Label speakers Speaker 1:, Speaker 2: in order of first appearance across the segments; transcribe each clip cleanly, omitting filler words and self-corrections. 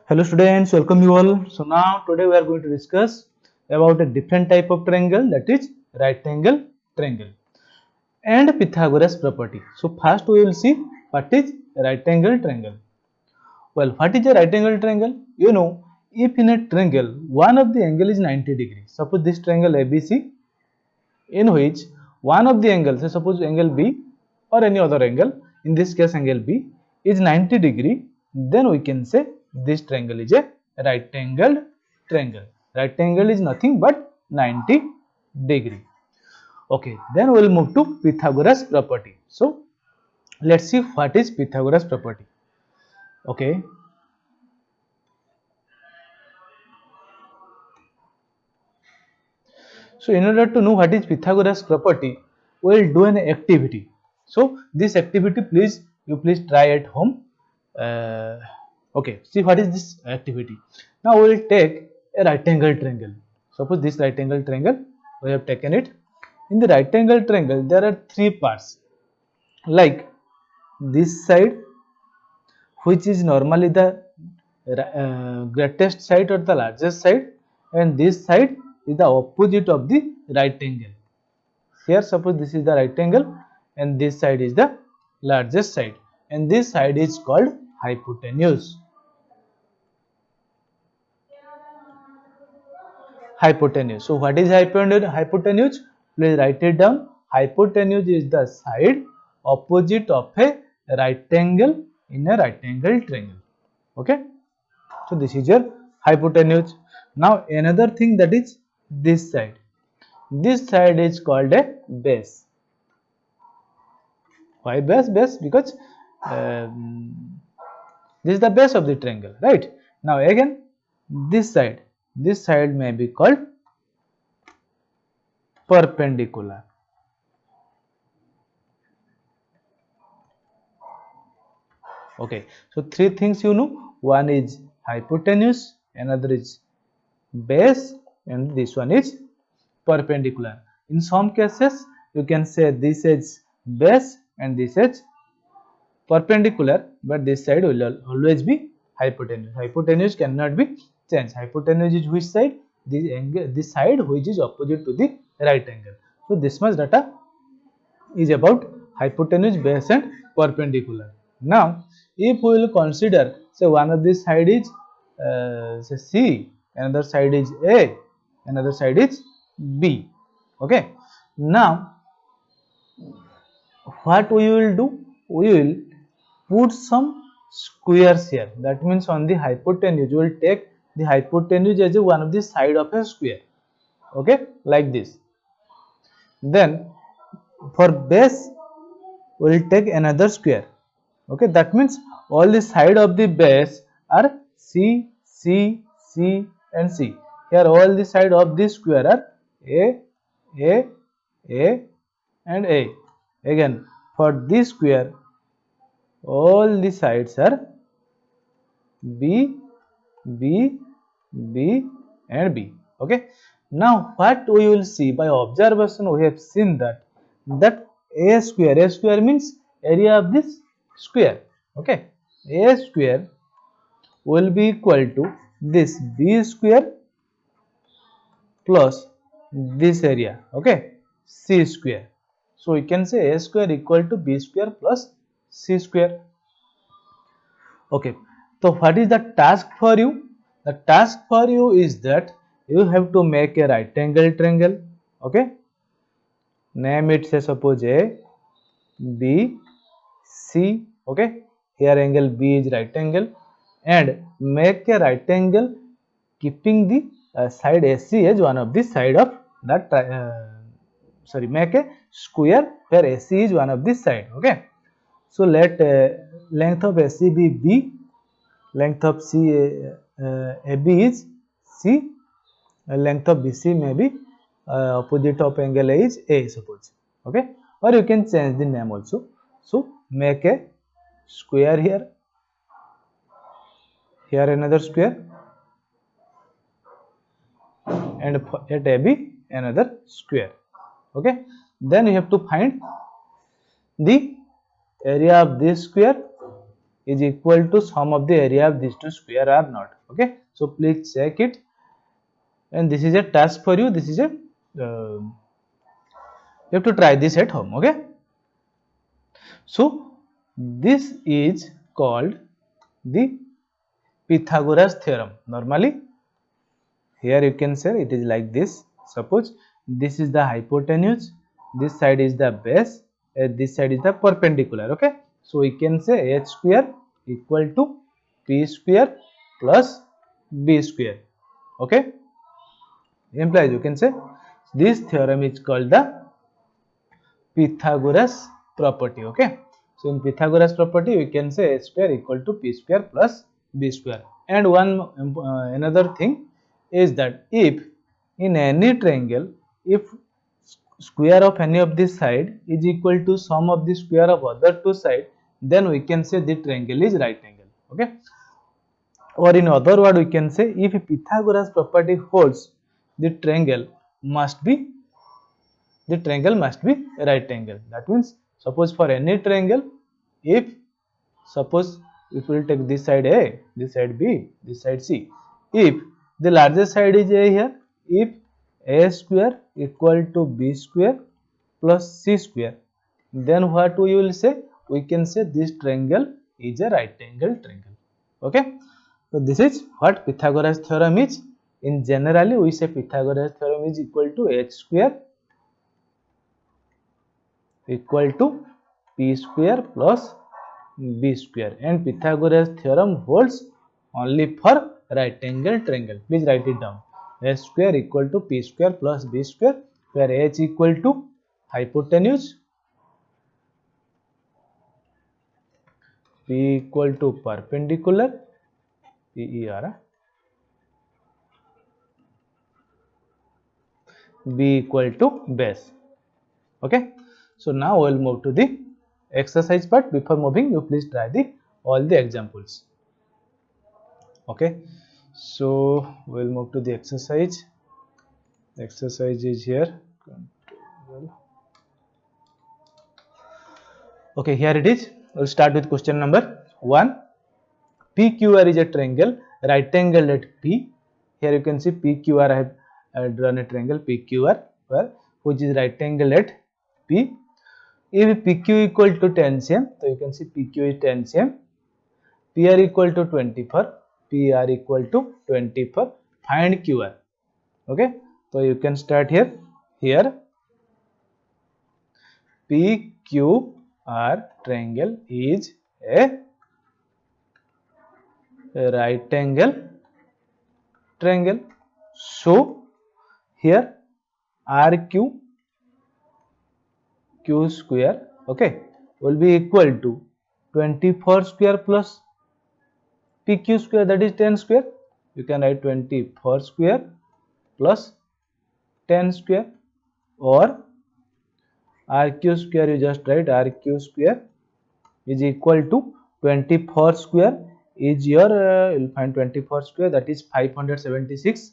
Speaker 1: Hello students, welcome you all. So now today we are going to discuss about a different type of triangle, that is right angle triangle and Pythagoras property. So first we will see what is right angle triangle. Well, what is a right angle triangle? You know, if in a triangle one of the angle is 90 degrees, suppose this triangle ABC, in which one of the angles, say suppose angle B or any other angle, in this case angle B is 90 degree, then we can say this triangle is a right angled triangle. Right angle is nothing but 90 degree. Okay, then we will move to Pythagoras property. So let's see what is Pythagoras property. Okay, so in order to know what is Pythagoras property, we will do an activity. So this activity, please try at home. Uh, okay, see what is this activity. Now we will take a right angle triangle. Suppose this right angle triangle, we have taken it. In the right angle triangle, there are three parts. Like this side, which is normally the greatest side or the largest side, and this side is the opposite of the right angle. Here suppose this is the right angle and this side is the largest side, and this side is called hypotenuse. Hypotenuse. So what is hypotenuse? Please write it down. Hypotenuse is the side opposite of a right angle in a right angle triangle. Okay. So this is your hypotenuse. Now another thing, that is this side. This side is called a base. Why base? Base because this is the base of the triangle, right? Now again this side may be called perpendicular. Okay, so three things you know. One is hypotenuse, another is base, and this one is perpendicular. In some cases you can say this is base and this is perpendicular, but this side will always be hypotenuse. Hypotenuse cannot be changed. Hypotenuse is which side? This side which is opposite to the right angle. So this much data is about hypotenuse, base and perpendicular. Now if we will consider, say one of this side is say C, another side is A, another side is B. Okay, now what we will do? We will put some squares here. That means on the hypotenuse, you will take the hypotenuse as one of the side of a square. Okay, like this. Then for base, we will take another square. Okay, that means all the side of the base are C, C, C and C. Here all the side of this square are A, A, A and A. Again for this square, all the sides are B, B, B and B. Okay. Now what we will see by observation, we have seen that A square means area of this square. Okay. A square will be equal to this B square plus this area. Okay. C square. So we can say A square equal to B square plus C square. Okay, so what is the task for you? The task for you is that you have to make a right angle triangle. Okay, name it, say suppose A, B, C. Okay, here angle B is right angle, and make a right angle keeping the side AC as one of the side of that. Make a square where AC is one of the side. Okay, so let length of AC be B, length of AB is C, length of BC may be opposite of angle A is A, suppose. Okay, or you can change the name also. So make a square here, here another square, and at AB another square. Okay, then you have to find the area of this square is equal to sum of the area of these two square or not. Okay, so please check it, and this is a task for you. This is a you have to try this at home. Okay, so this is called the Pythagoras theorem. Normally here you can say it is like this. Suppose this is the hypotenuse, this side is the base, this side is the perpendicular. Okay, so we can say h square equal to p square plus b square. Okay, implies you can say this theorem is called the Pythagoras property. Okay, so in Pythagoras property we can say h square equal to p square plus b square. And one another thing is that if in any triangle, if square of any of this side is equal to sum of the square of other two side, then we can say the triangle is right angle. Okay, or in other word we can say if Pythagoras property holds, the triangle must be right angle. That means suppose for any triangle, if suppose if we will take this side A, this side B, this side C, if the largest side is A here, if A square equal to B square plus C square, then what we will say? We can say this triangle is a right angle triangle. Okay, so this is what Pythagoras theorem is. In generally we say Pythagoras theorem is equal to h square equal to p square plus b square, and Pythagoras theorem holds only for right angle triangle. Please write it down. H square equal to p square plus b square, where h equal to hypotenuse, p equal to perpendicular, PER, b equal to base. Okay, so now we will move to the exercise part. Before moving, you please try the all the examples. Okay, so we will move to the exercise. The exercise is here. Okay, here it is. We'll start with question number 1. PQR is a triangle, right angle at P. Here you can see PQR. I have drawn a triangle PQR, which is right angle at P. If PQ equal to 10 cm, so you can see PQ is 10 cm, PR equal to 24, PR equal to 24. Find QR. Okay, so you can start here. Here PQR triangle is a right angle triangle. So here RQ Q square, okay, will be equal to 24 square plus PQ square, that is 10 square. You can write 24 square plus 10 square, or RQ square, you just write RQ square is equal to 24 square is your you'll find 24 square, that is 576,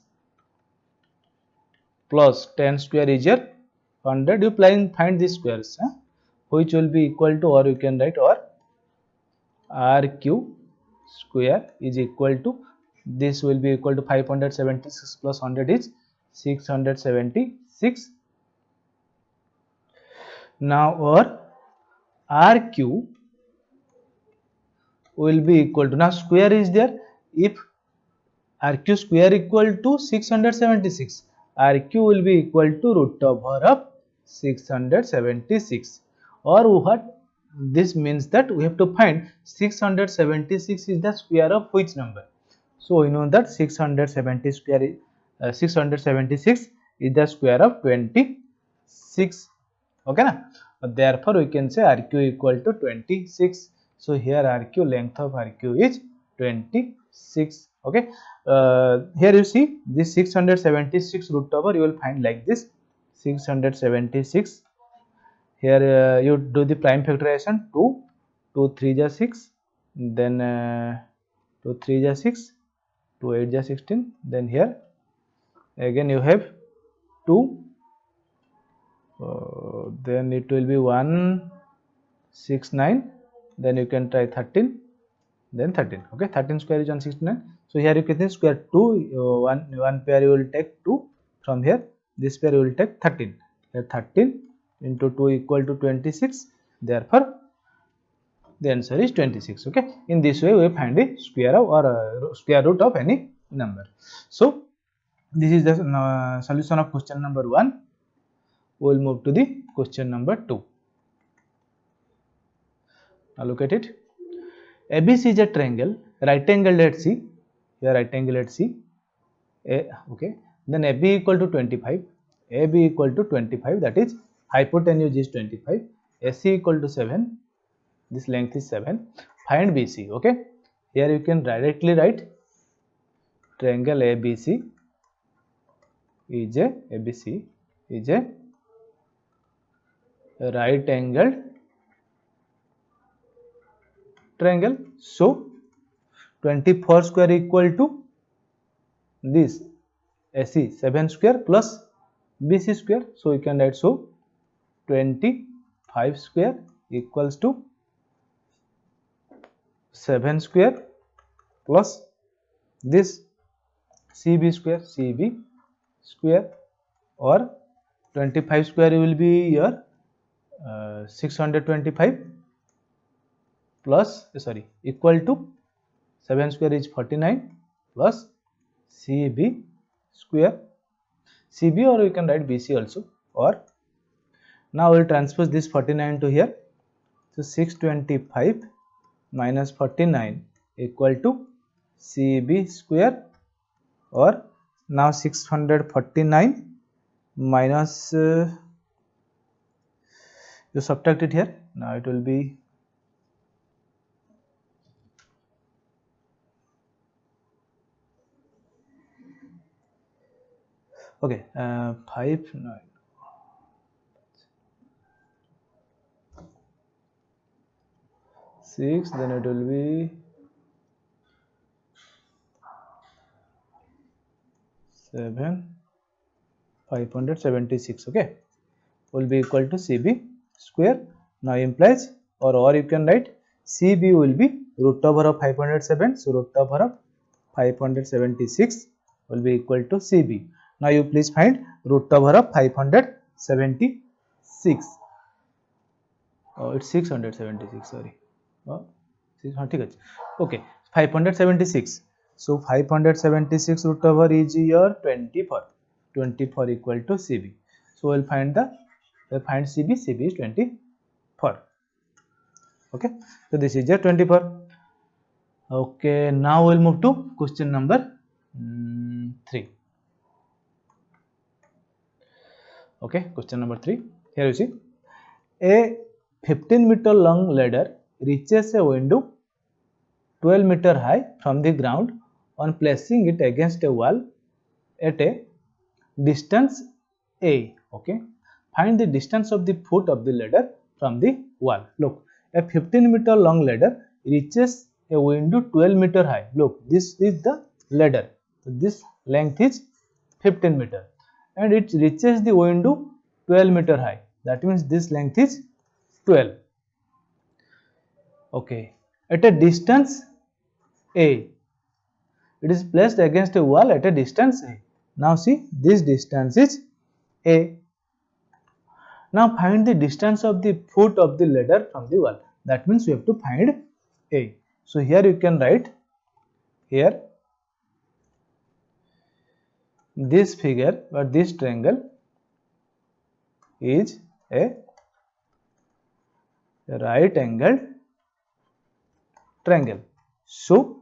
Speaker 1: plus 10 square is your 100. You find these squares, which will be equal to, or you can write, or RQ square is equal to, this will be equal to 576 plus 100 is 676. Now our RQ will be equal to, now square is there, if RQ square equal to 676, RQ will be equal to root over of 676, or what this means that we have to find 676 is the square of which number. So we know that 670 square is 676 is the square of 26. Okay na? Therefore we can say RQ equal to 26. So here RQ, length of RQ is 26. Okay, here you see this 676 root over, you will find like this 676. Here you do the prime factorization, 2 3 is 6, then 2 3 is 6, 2 8 is 16, then here again you have 2, then it will be 169, then you can try 13, then 13. Okay, 13 square is 169. So here you can say square 2, one pair you will take 2 from here, this pair you will take 13. Here 13 into 2 equal to 26, therefore the answer is 26. Okay, in this way we find the square of or square root of any number. So this is the solution of question number 1. We will move to the question number 2. Now look at it. ABC is a triangle, right angled at C. Here right angle at C. Okay. Then AB equal to 25. AB equal to 25. That is hypotenuse is 25. AC equal to 7. This length is 7. Find BC. Okay. Here you can directly write triangle ABC is a right angled triangle. So 24 square equal to this AC 7 square plus BC square. So you can write, so 25 square equals to 7 square plus this CB square, or 25 square will be here 625 plus equal to 7 square is 49 plus CB square, CB, or you can write BC also. Or now we will transpose this 49 to here. So 625 minus 49 equal to CB square, or now 649 minus you subtract it here. Now it will be okay 5 9 6, then it will be 7 576. Okay, will be equal to CB square. Now implies, or you can write CB will be root over of 507. So root over of 576 will be equal to CB. Now you please find root over of 576. Oh, it's 676. Sorry. Oh, okay, 576. So 576 root over is your 24. 24 equal to CB. So we'll find CB. CB is 24. Okay, so this is your 24. Okay, now we'll move to question number 3. Okay, question number 3. Here you see, a 15-meter long ladder reaches a window 12-meter high from the ground on placing it against a wall at a distance A. Okay, find the distance of the foot of the ladder from the wall. Look, a 15-meter long ladder reaches a window 12-meter high. Look, this is the ladder. So this length is 15 meter and it reaches the window 12-meter high. That means this length is 12. Okay, at a distance A, it is placed against a wall at a distance A. Now see, this distance is A. Now find the distance of the foot of the ladder from the wall. That means you have to find A. So here you can write here this figure or this triangle is a right angled triangle. So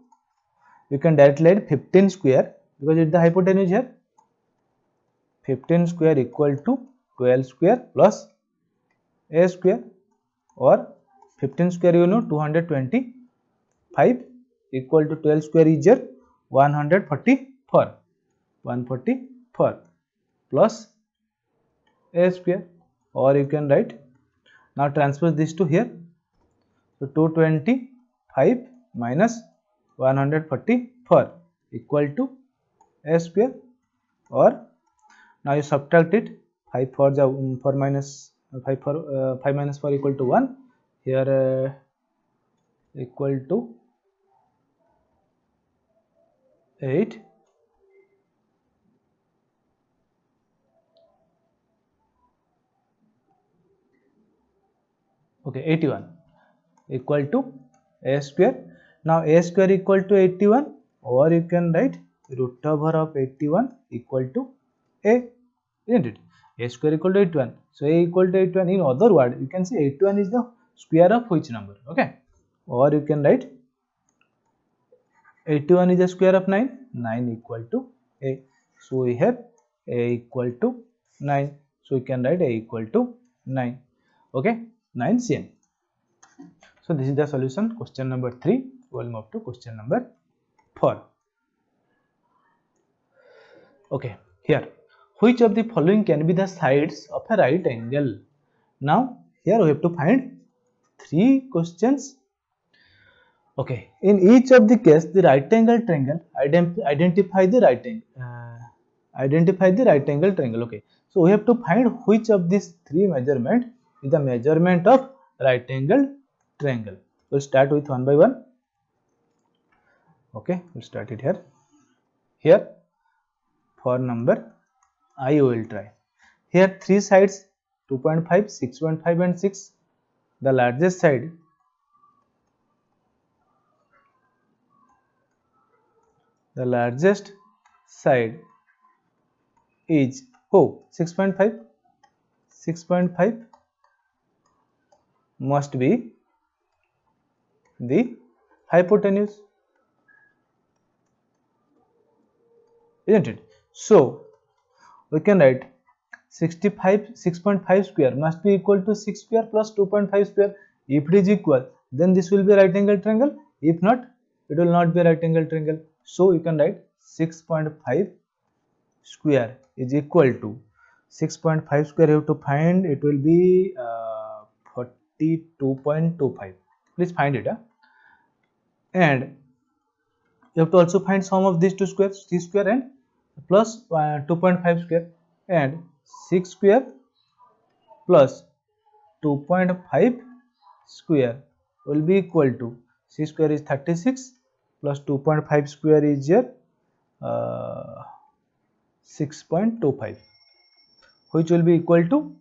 Speaker 1: you can directly write 15 square because it is the hypotenuse here. 15 square equal to 12 square plus A square, or 15 square you know 225 equal to 12 square is your 144 plus A square, or you can write, now transpose this to here. So 225 minus 144 equal to A square, or now you subtract it. 5 for the 4 minus 5 for 5 minus 4 equal to 1. Here equal to 8 okay 81 equal to a square. Now a square equal to 81, or you can write root over of 81 equal to a, isn't it? A square equal to 81, so a equal to 81. In other word, you can say 81 is the square of which number? Okay, or you can write 81 is the square of 9, 9 equal to a, so we have a equal to 9, so we can write a equal to 9. Okay, 9 cm. So this is the solution, question number 3. We will move to question number 4. Okay, here, which of the following can be the sides of a right angle? Now here we have to find 3 questions. Okay, in each of the case, the right angle triangle identify the right angle. Identify the right angle triangle. Okay, so we have to find which of these 3 measurement is the measurement of right angle triangle. We'll start with one by one. Okay, we'll start it here. Here, for number I will try. Here 3 sides 2.5, 6.5 and 6. The largest side is 6.5. 6.5 must be the hypotenuse, isn't it? So we can write 6.5 square must be equal to 6 square plus 2.5 square. If it is equal, then this will be a right angle triangle. If not, it will not be a right angle triangle. So you can write 6.5 square is equal to 6.5 square. You have to find, it will be 42.25. Please find it. And you have to also find sum of these two squares, 3 square and plus 2.5 square, and 6 square plus 2.5 square will be equal to 6 square is 36 plus 2.5 square is here 6.25, which will be equal to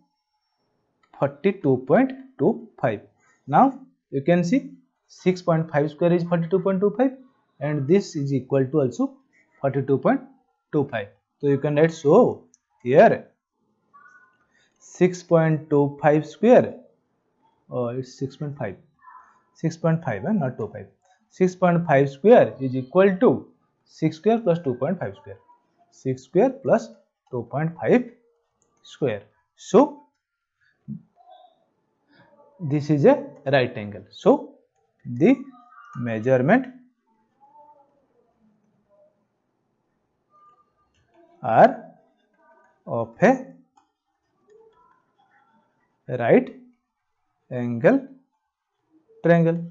Speaker 1: 42.25. Now you can see 6.5 square is 42.25 and this is equal to also 42.25. So you can write, so here 6.25 square, it's 6.5, 6.5 and not 25. 6.5 square is equal to 6 square plus 2.5 square, 6 square plus 2.5 square. So this is a right angle. So the measurement are of a right angle triangle.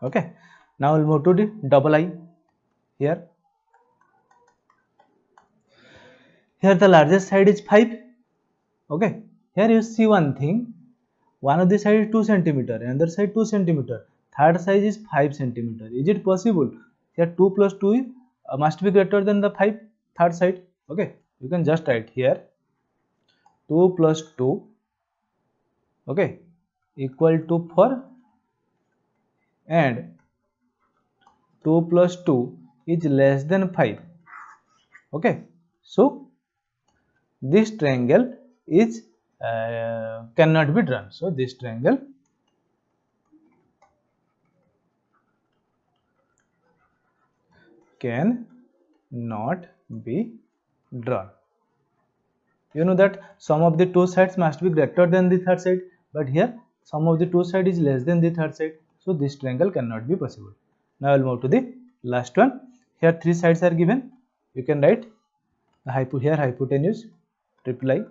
Speaker 1: Okay, now we'll move to the double I. Here the largest side is 5. Okay, here you see one thing, one of the side is 2 centimeter, another side 2 centimeter, third side is 5 centimeter. Is it possible? Here 2 plus 2 must be greater than the 5 third side. Okay, you can just write here 2 plus 2, okay, equal to 4, and 2 plus 2 is less than 5. Okay, so this triangle is cannot be drawn. So this triangle can not be drawn. You know that sum of the two sides must be greater than the third side, but here sum of the two side is less than the third side, so this triangle cannot be possible. Now I will move to the last one. Here 3 sides are given. You can write here hypotenuse triple I,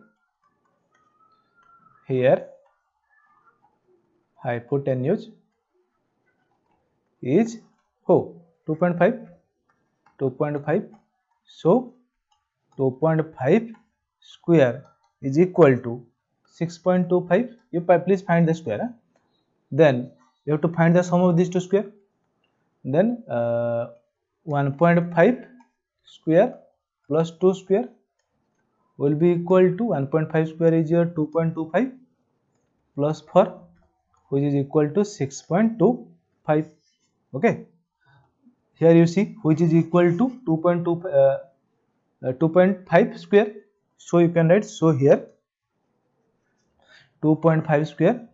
Speaker 1: here hypotenuse is 2.5, 2.5. So 2.5 square is equal to 6.25. You please find the square. Then you have to find the sum of these two square. then 1.5 square plus 2 square will be equal to 1.5 square is your 2.25 plus 4 which is equal to 6.25. okay, here you see which is equal to 2.5 square, so you can write, so here 2.5 square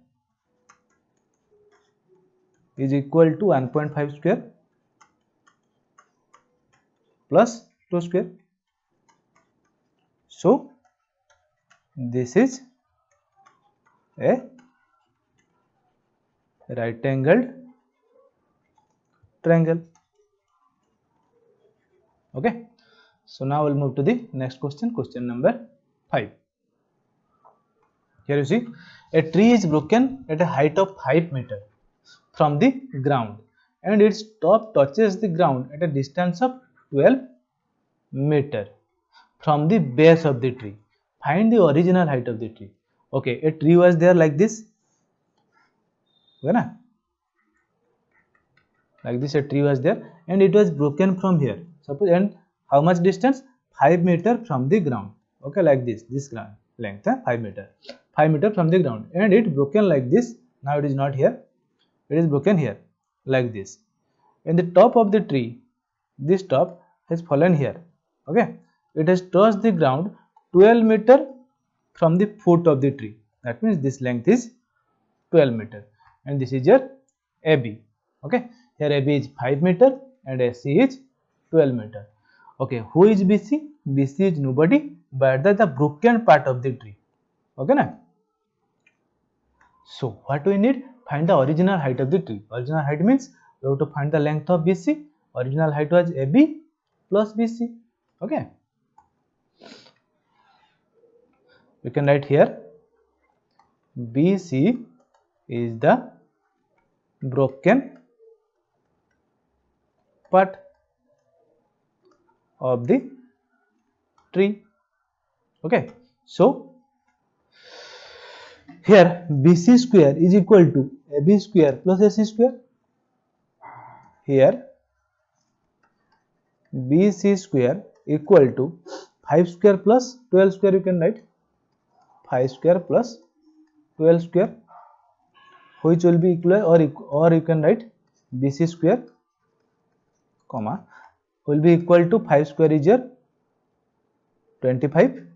Speaker 1: is equal to 1.5 square plus 2 square, so this is a right angled triangle. Okay, so now we'll move to the next question, question number 5. Here you see a tree is broken at a height of 5 meter from the ground and its top touches the ground at a distance of 12 meter from the base of the tree. Find the original height of the tree. Okay, a tree was there like this, like this a tree was there and it was broken from here, suppose, and how much distance, 5 meter from the ground. Okay, like this ground length 5 meter, 5 meter from the ground, and it broken like this. Now it is not here, it is broken here like this. In the top of the tree, this top has fallen here. Okay, it has touched the ground 12 meter from the foot of the tree. That means this length is 12 meter and this is your AB. Okay, here AB is 5 meter and AC is 12 meter. Okay, who is BC? BC is nobody but the broken part of the tree. Okay, na? So what we need? Find the original height of the tree. Original height means we have to find the length of BC. Original height was AB plus BC. Okay, we can write here BC is the broken part of the tree. Okay, so here BC square is equal to AB square plus AC square. Here BC square equal to 5 square plus 12 square, you can write 5 square plus 12 square, which will be equal, or you can write BC square comma will be equal to 5 square is your 25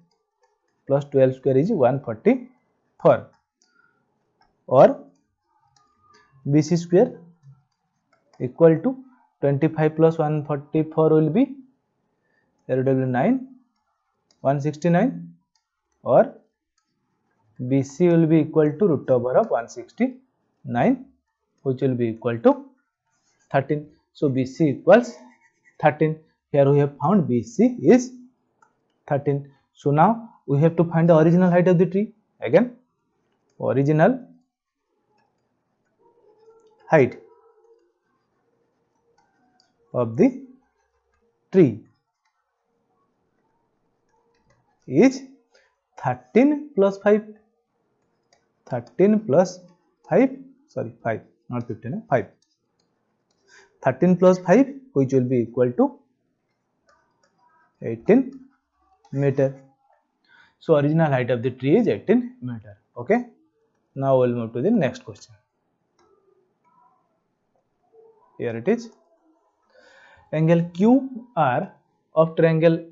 Speaker 1: plus 12 square is 144, or BC square equal to 25 plus 144 will be, there will be 9, 169, or BC will be equal to root over of 169, which will be equal to 13. So BC equals 13. Here we have found BC is 13. So now we have to find the original height of the tree. Again, original height of the tree is 13 plus 5. 13 plus 5, sorry 5, not 15, 5. 13 plus 5, which will be equal to 18 meter. So original height of the tree is 18 meter. Okay, now we'll move to the next question. Here it is. Angle QR of triangle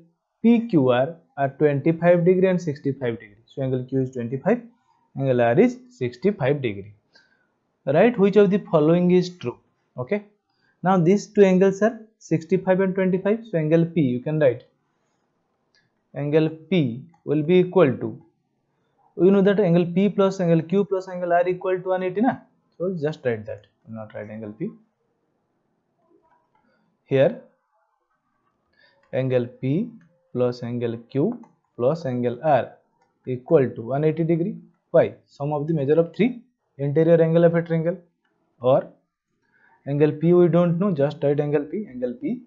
Speaker 1: PQR are 25 degree and 65 degree. So angle Q is 25, angle R is 65 degree. Write which of the following is true. Okay, now these two angles are 65 and 25. So angle P, you can write angle P will be equal to, you know that angle P plus angle Q plus angle R equal to 180 na? So just write that, not write angle P. Here angle P plus angle Q plus angle R equal to 180 degree. Why? Sum of the measure of three interior angle of a triangle. Or angle P we don't know, just write angle P. Angle P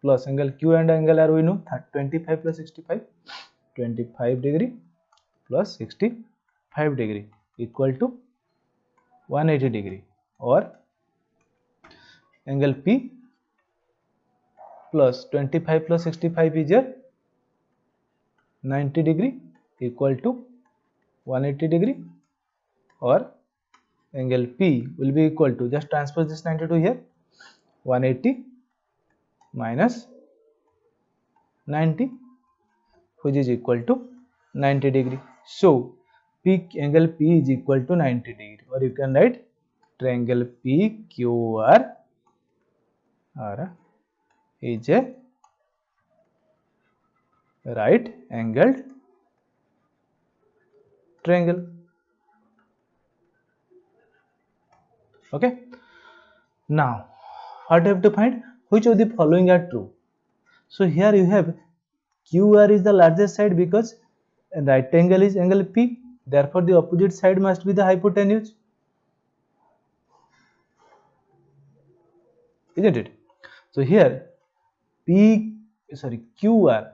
Speaker 1: plus angle Q and angle R we know, 25 plus 65, 25 degree plus 65 degree equal to 180 degree. Or angle P plus 25 plus 65 is your 90 degree equal to 180 degree, or angle P will be equal to, just transpose this 90 to here, 180 minus 90, which is equal to 90 degree. So angle P is equal to 90 degree, or you can write triangle PQR is a right angled triangle. Okay, now what you have to find, which of the following are true. So here you have QR is the largest side because right angle is angle P, therefore the opposite side must be the hypotenuse, isn't it? So here QR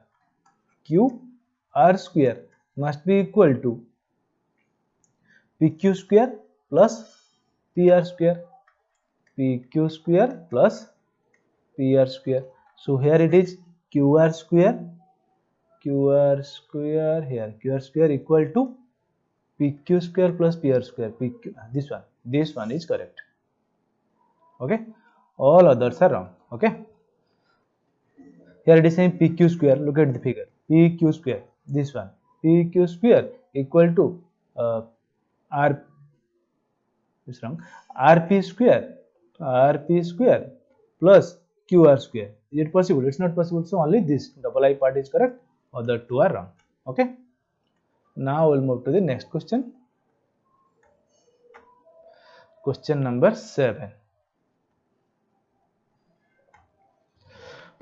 Speaker 1: square must be equal to PQ square plus PR square, PQ square plus PR square. So here it is QR square here, QR square equal to PQ square plus PR square. This one is correct. Okay, all others are wrong. Okay, here it is saying PQ square. Look at the figure. PQ square, this one, PQ square equal to R. This wrong. RP square plus QR square. Is it possible? It's not possible. So only this double I part is correct. Other two are wrong. Okay. Now we'll move to the next question. Question number 7.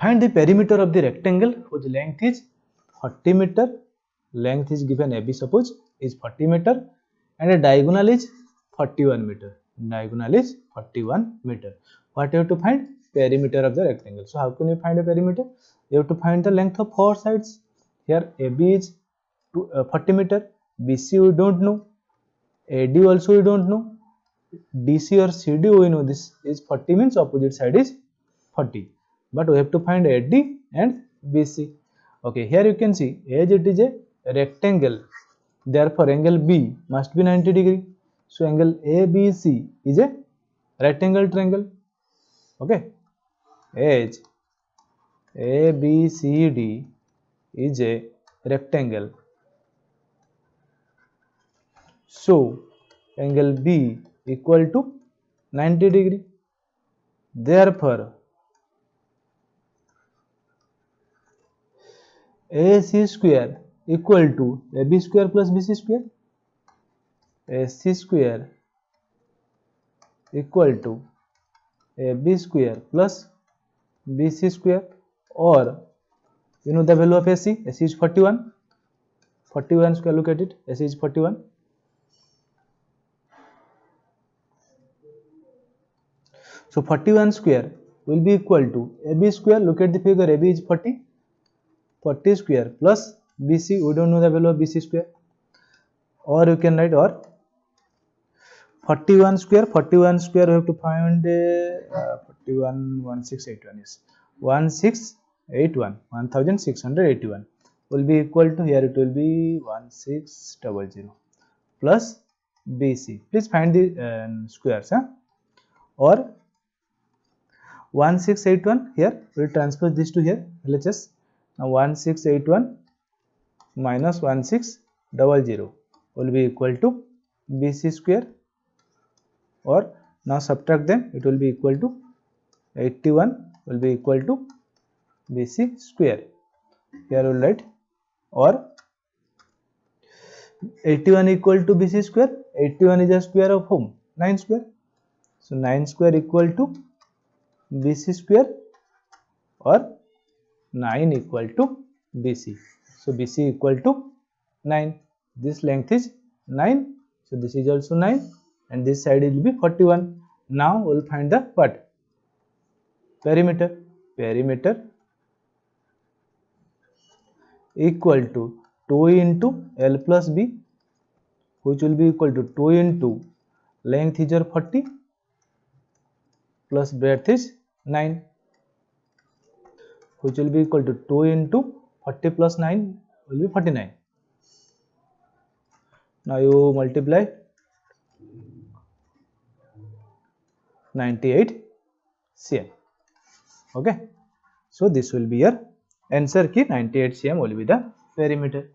Speaker 1: Find the perimeter of the rectangle whose length is 40 meter. Length is given AB, suppose, is 40 meter, and a diagonal is 41 meter. Diagonal is 41 meter. What you have to find? Perimeter of the rectangle. So how can you find a perimeter? You have to find the length of four sides. Here AB is 40 meter. BC we don't know. AD also we don't know. DC or CD we know this is 40, means opposite side is 40. But we have to find AD and BC. Okay, here you can see, as it is a rectangle, therefore angle B must be 90 degree. So angle ABC is a right angle triangle. Okay, as ABCD is a rectangle, so angle B equal to 90 degree. Therefore AC square equal to AB square plus BC square. AC square equal to AB square plus BC square, or you know the value of AC. AC is 41. 41 square, look at it. AC is 41. So 41 square will be equal to AB square. Look at the figure. AB is 40. 40 square plus BC. We don't know the value of BC square. Or you can write, or 41 square. 41 square we have to find 1681 is 1681 will be equal to, here it will be 1600 plus BC. Please find the squares, or 1681, here we will transpose this to here, LHS. Now 1681 minus 1600 will be equal to BC square, or now subtract them, it will be equal to 81 will be equal to BC square. Here we will write, or 81 equal to BC square. 81 is a square of whom? 9 square. So 9 square equal to BC square, or 9 equal to BC. So BC equal to 9. This length is 9. So this is also 9, and this side will be 41. Now we will find the what? Perimeter. Perimeter equal to 2 into L plus B, which will be equal to 2 into length is your 40 plus breadth is 9. which will be equal to 2 into 40 plus 9 will be 49. Now you multiply 98 cm. Okay, so this will be your answer key. 98 cm will be the perimeter.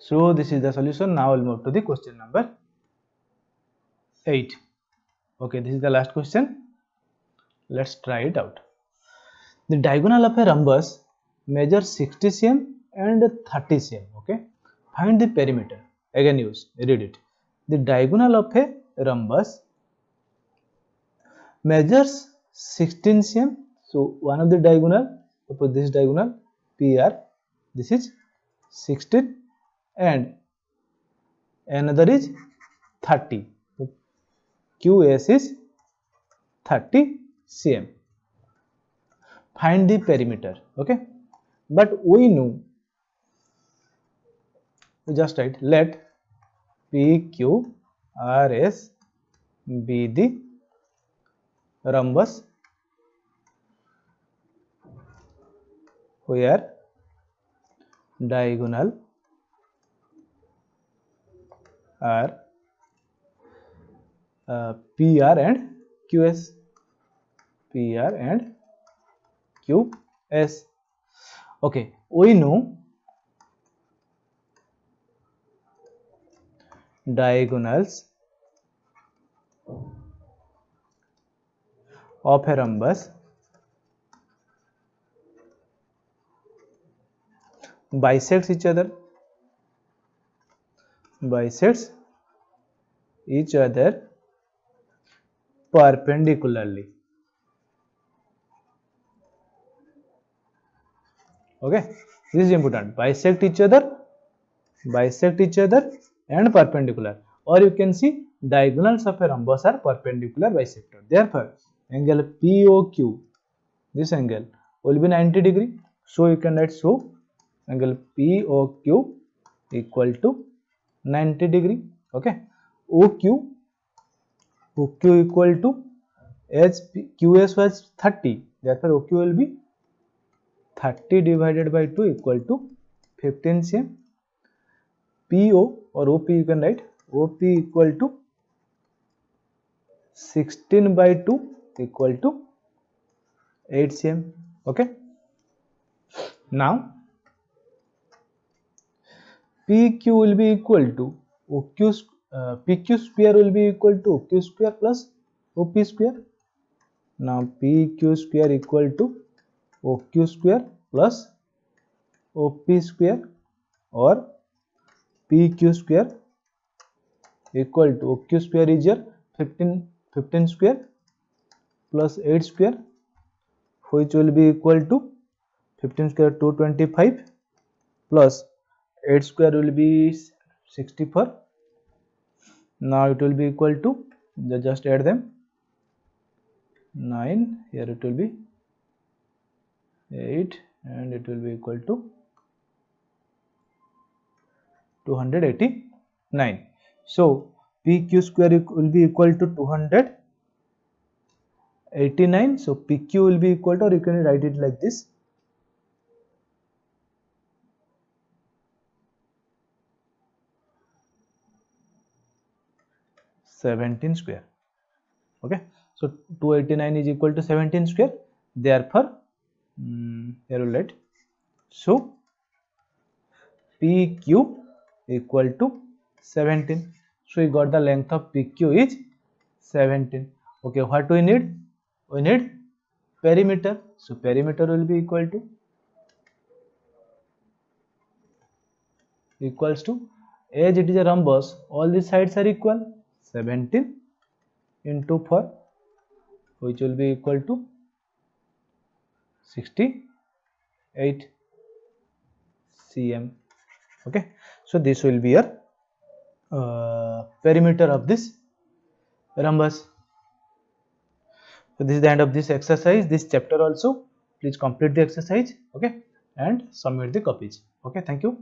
Speaker 1: So this is the solution. Now we'll move to the question number 8. Okay, this is the last question. Let's try it out. The diagonal of a rhombus measures 60 cm and 30 cm. Okay, find the perimeter. Again read it. The diagonal of a rhombus measures 16 cm. So one of the diagonal, suppose this diagonal PR, this is 16 and another is 30. So QS is 30 cm. Find the perimeter. Okay, but we know, we just write let PQRS be the rhombus where diagonal are PR and QS. PR and QS. Okay, we know diagonals of a rhombus bisects each other, perpendicularly. Okay, this is important. Bisect each other and perpendicular, or you can see diagonals of a rhombus are perpendicular bisector. Therefore angle POQ, this angle will be 90 degree. So you can write, so angle POQ equal to 90 degree. Okay, OQ equal to, as QS was 30, therefore OQ will be 30 divided by 2 equal to 15 cm. PO or OP you can write, OP equal to 16 by 2 equal to 8 cm. Okay, now PQ will be equal to OQ, PQ square will be equal to OQ square plus OP square. Now PQ square equal to OQ square plus OP square, or PQ square equal to OQ square is your 15 square plus 8 square, which will be equal to 15 square 225 plus 8 square will be 64. Now it will be equal to, just add them, 9, here it will be 8, and it will be equal to 289. So PQ square will be equal to 289. So PQ will be equal to, or you can write it like this, 17 square. Okay, so 289 is equal to 17 square. Therefore here will write, so PQ equal to 17. So we got the length of PQ is 17. Okay, what we need? We need perimeter. So perimeter will be equal to, as it is a rhombus, all these sides are equal, 17 into 4, which will be equal to 68 cm. Okay, so this will be your perimeter of this rhombus. So this is the end of this exercise, this chapter also. Please complete the exercise, okay, and submit the copies. Okay, thank you.